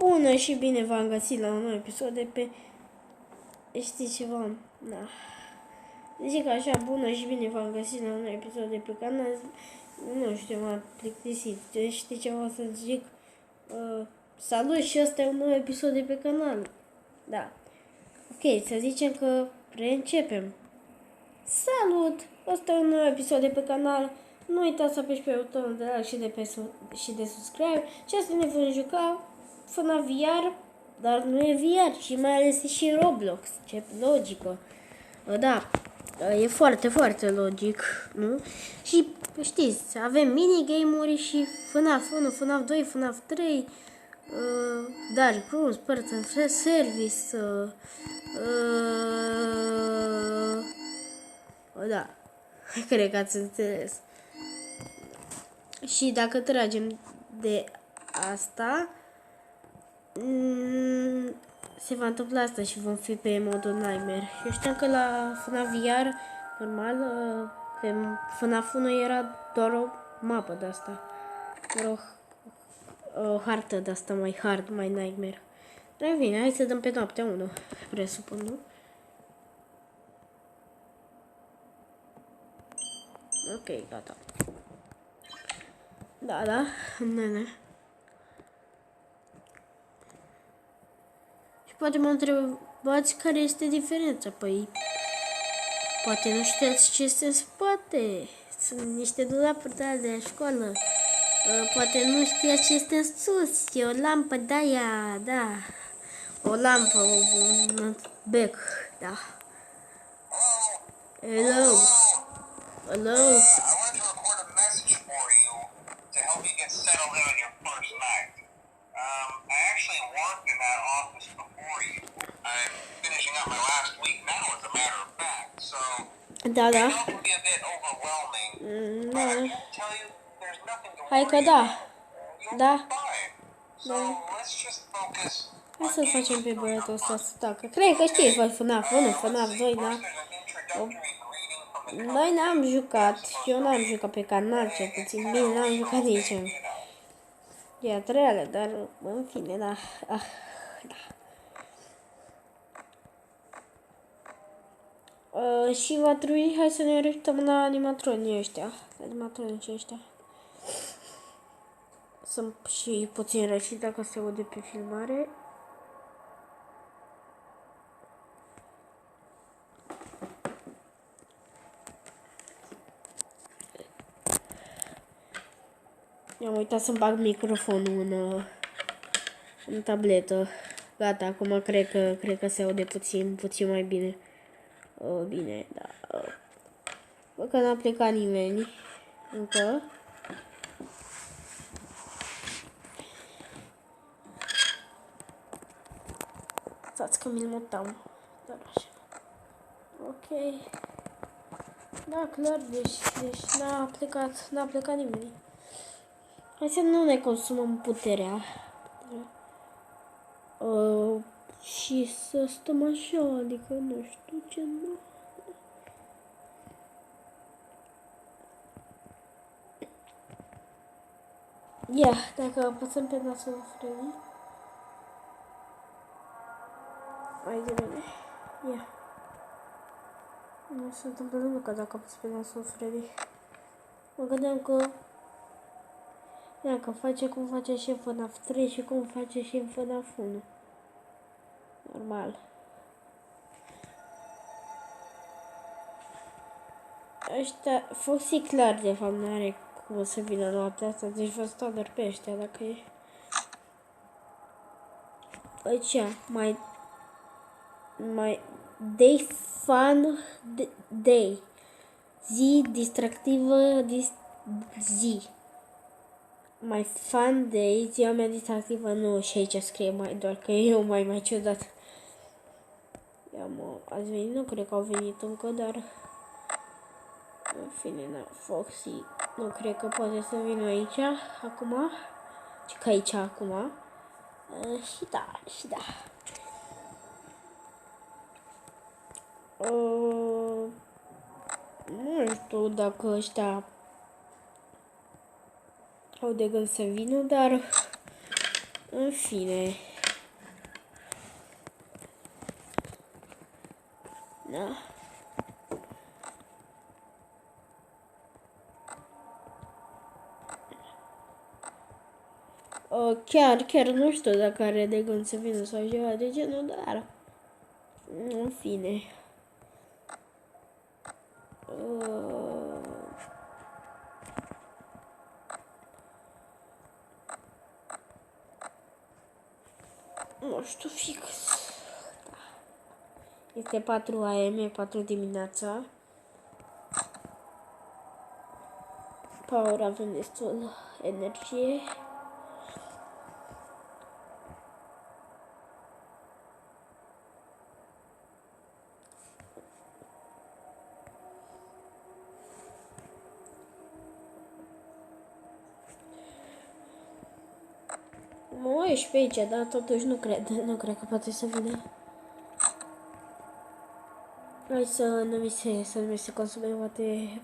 Bună și bine v-am găsit la un nou episod de pe... Știi ceva? Da. Zic așa, bună și bine v-am găsit la un nou episod de pe canal. Nu știu, m-am plictisit. Știi ce o să zic? Salut și ăsta e un nou episod de pe canal. Da. Ok, să zicem că reîncepem. Salut! Ăsta e un nou episod de pe canal. Nu uitați să apeși pe butonul de like și de subscribe. Și asta ne vom juca FNAF VR, dar nu e VR și mai ales e și Roblox. Ce logică. Da, e foarte, foarte logic, nu? Și știți, avem minigame-uri și FNAF 1, FNAF 2, FNAF 3, Dark Rooms, Parts and Service, da, cred că ați înțeles. Și dacă tragem de asta, se va întâmpla asta și vom fi pe modul Nightmare. Eu știam că la FNAF VR, normal, pe FNAF 1 era doar o mapă de asta. Doar o hartă de asta mai hard, mai Nightmare. Dar bine, hai să dăm pe noaptea 1, presupun, nu? Ok, gata. Da, nene. Și poate mă întrebați care este diferența. Păi, poate nu știați ce este în spate. Sunt niște dulapuri de școală. Poate nu știați ce este în sus. E o lampă de aia, da. O lampă, un bec, da. Hello. Hello. I wanted to record a message for you to help you get settled in on your first night. I actually worked in that office before you. I'm finishing up my last week now, as a matter of fact. So Da. I know it can be a bit overwhelming, but I can tell you there's nothing to Hai worry că da. You'll Da. be fine. So let's just focus. Hai să-l facem pe băiatul ăsta să tacă. Cred că știi, voi FNAF 1, FNAF 2, da? Noi n-am jucat. Eu n-am jucat pe canal, cel puțin. Bine, n-am jucat nici în teatrele, dar în fine, da. Și va trebui, hai să ne uităm la animatronii ăștia. Animatronicii ăștia. Sunt și puțin răcit dacă se aude pe filmare. I-am uitat să-mi bag microfonul în tabletă. Gata, acum cred că se aude puțin mai bine. Bine, da. Bă, că n-a plecat nimeni încă. Stați că mi-l mutam. Dar așa. Ok. Da, clar, deci n-a plecat nimeni. Hai să nu ne consumăm puterea. Și să stăm așa, adică nu știu ce, nu. Ia, dacă apăsăm pe nasul Freddy. Hai de bine. Ia. Nu se întâmplă nimic dacă apăs pe nasul Freddy. Mă gândeam că... Ia, că face cum face și în FNAF 3 și cum face și în FNAF 1. Normal. Ăștia, Foxy clar de fapt n-are cum să vină noaptea asta, deci vă stau doar pe ăștia dacă e. Aici, mai day fun day. Zi distractivă zi. My fun day, ziua mea distractivă, nu, și aici scrie mai, doar că e mai ciudat. Ia mă, ați venit? Nu cred că au venit încă, dar... În fine, na, Foxy, nu cred că poate să vină aici, acum. Și că aici, acum. Și da. Nu știu dacă ăștia au de gând să vină, dar în fine, Da. Chiar nu știu dacă are de gând să vină sau ceva de genul, dar în fine. Nu știu fix. Este 4 AM, 4 dimineața. Power, avem destul energie. Mă uit pe aici, dar totuși nu cred că poate să vină. Hai să nu mi se consume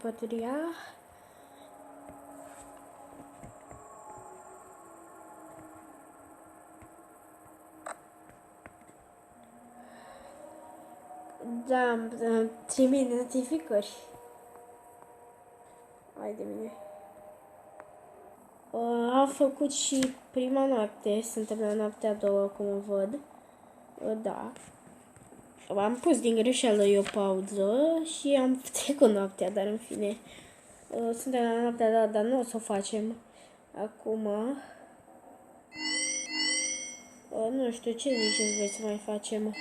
bateria. Da, trimit notificări. Hai de mine. Am făcut și prima noapte. Suntem la noaptea a doua, cum văd. Da. Am pus din greșeală eu pauză și am trecut noaptea, dar în fine. Suntem la noaptea a doua, dar nu o să o facem acum. Nu știu, ce ziceți voi să mai facem?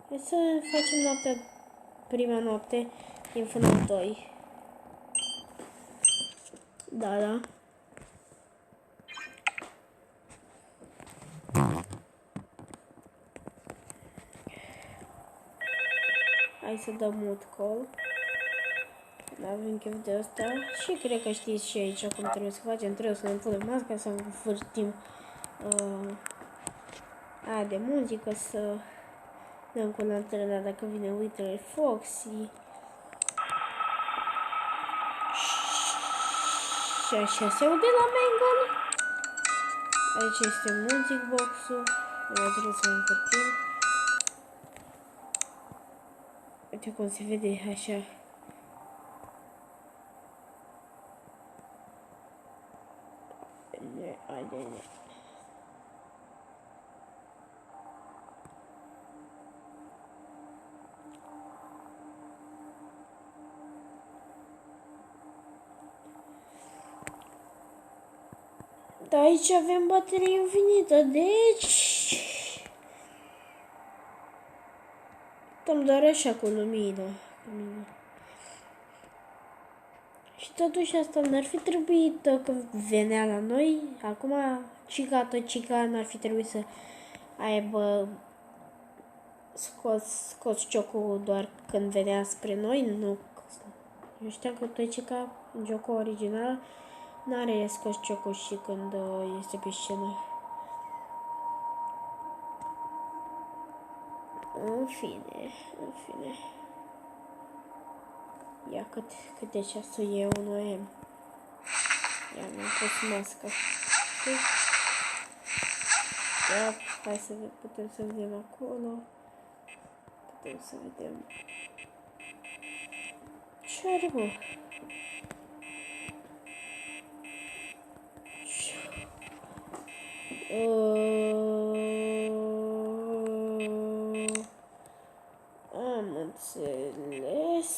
Hai să facem prima noapte din FNAF 2. Da. Hai să dăm mute call. N-avem chef de asta. Și cred că știți și aici cum trebuie să facem. Trebuie să ne punem masca, să învârtim aia de muzică, să dăm cu lanterna dacă vine uitele Foxy. Și așa se aude la Mangle. Aici este music box-ul. Trebuie să învârtim. Uite cum se vede așa. Haide. Da, aici avem baterie infinită, deci stăm doar așa cu lumină. Și totuși asta n-ar fi trebuit când venea la noi. Acum Cica n-ar fi trebuit să aibă scos ciocul doar când venea spre noi. Nu, eu știam că Cica în jocul original n-are scos ciocul și când este pe scenă. În fine. Ia cât de ceasul e 1 AM. Ia, mi-am pus masca. Ia, hai să putem să vedem acolo. Putem să vedem. Ce are, mă? Am înțeles.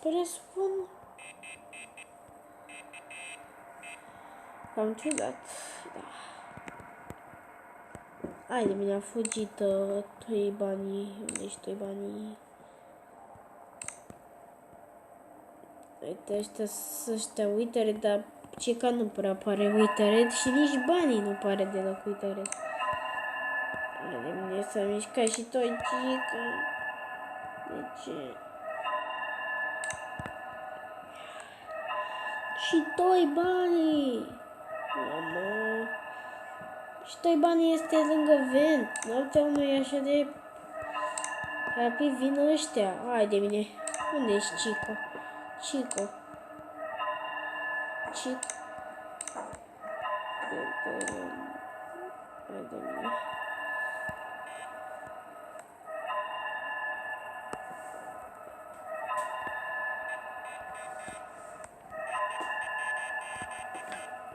Presupun. Cam ciudat. Da. Hai de mine, a fugit Toibanii. Unde-și Toibanii? Uite, ăștia uităre, dar Cica nu prea pare uităre și nici Banii nu pare deloc uităre. Hai de mine, s-a mișcat și toi, Cica. De ce? Și Toibanii! Mamă! Și Toibanii este lângă vent. Noaptea nu e așa de rapid, vin ăștia. Hai de mine. Unde ești, Cico? Cico. Hai de mine.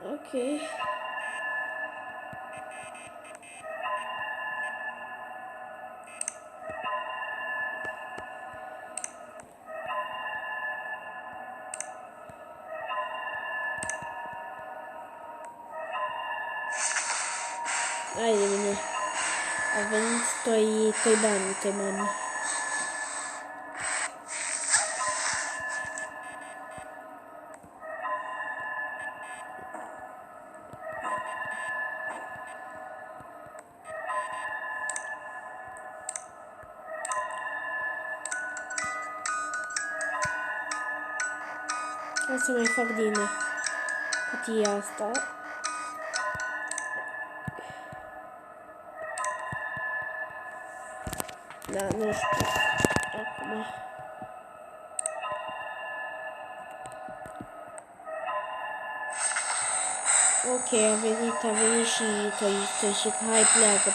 Ok. Hai de mine. A venit toi bani. Hai să mai fac din cutia asta. Da, nu știu. Acum. Ok, a venit și toi și hai pleacă.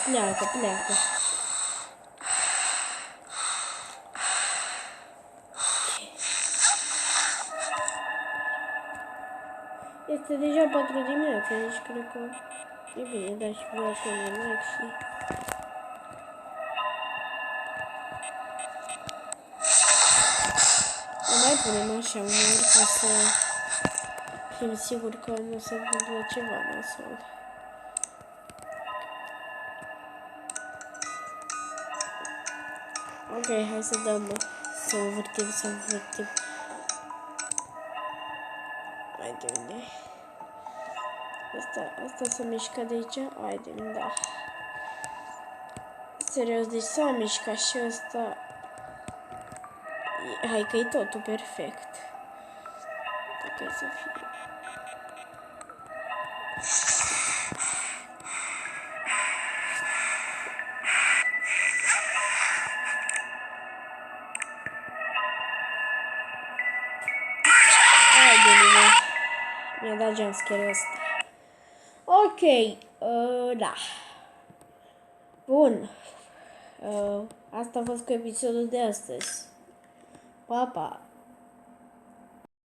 Este deja 4 dimineața, deci cred că e bine, dar și vreau să ne like și... Mai punem așa uneori ca să fim siguri că nu se întâmplă ceva nasol. Ok, hai să dăm, să învârtim. Hai de unde? Asta s-a mișcat de aici? Hai de unde, da. Serios, deci s-a mișcat și ăsta. Hai că e totul perfect. Ok, să fie. Hai de mine. Mi-a dat jumpscare-ul ăsta. Ok, da. Bun. Asta a fost cu episodul de astăzi. Pa, pa.